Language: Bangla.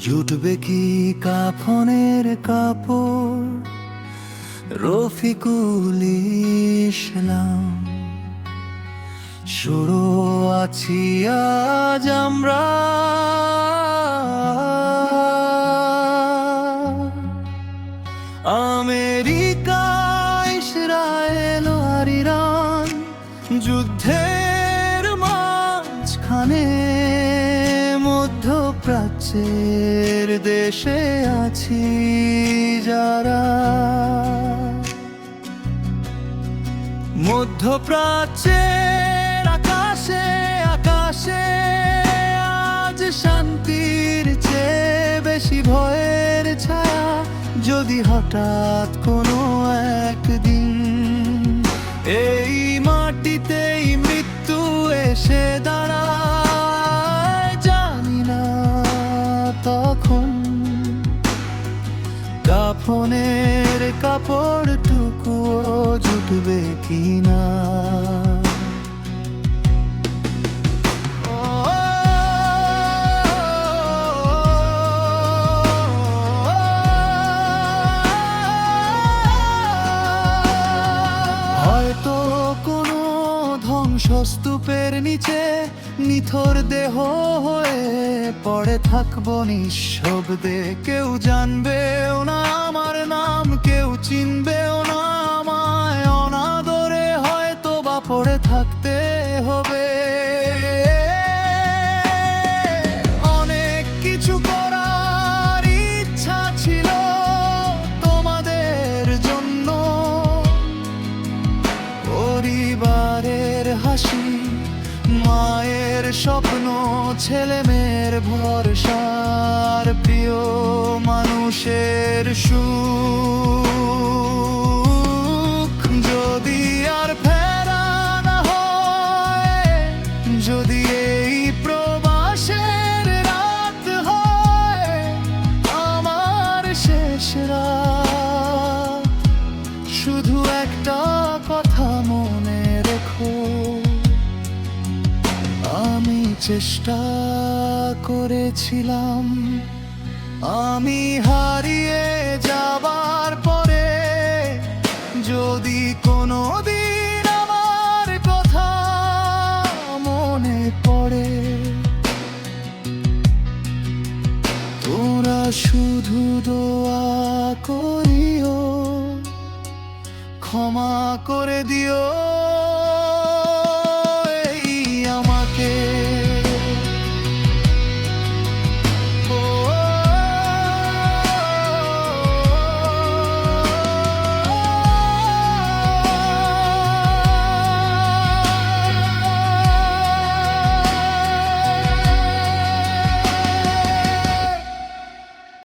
জুটবে কি কাফনের কাপড়? রফিকুল ইসলাম। শুরু আছি আজ আমরা, আমেরিকা, ইসরায়েল আর ইরান যুদ্ধের মাঝখানে, মধ্যপ্রাচ্যের দেশে আছি যারা। মধ্যপ্রাচ্যের আকাশে আকাশে আজ শান্তির চেয়ে বেশি ভয়ের ছায়া। যদি হঠাৎ কোনো একদিন এই মাটিতেই মৃত্যু এসে দাঁড়ায়, জানি না তখন কাফনের কাপড়টুকু জুটবে কিনা। হয়তো কোনো ধ্বংসস্তূপের নিচে নিথর দেহ হয়ে পড়ে থাকবো নিঃশব্দে। কেউ জানবেও না আমার নাম, কেউ চিনবেও না আমায়। অনাদরে হয়তো বা পড়ে থাকতে হবে। অনেক কিছু করার ইচ্ছা ছিল তোমাদের জন্য, পরিবারের হাসি, মায়ের স্বপ্ন, ছেলে মেয়ের ভরসার, প্রিয় মানুষের সুখ। যদি আর ফেরা না হয়, যদি এই প্রবাসের রাত হয় আমার শেষ রাত, শুধু একটা কথা মনে রেখো, আমি চেষ্টা করেছিলাম। আমি হারিয়ে যাবার পরে যদি কোনো দিন আমার কথা মনে পড়ে, তোরা শুধু দোয়া করিও, ক্ষমা করে দিও।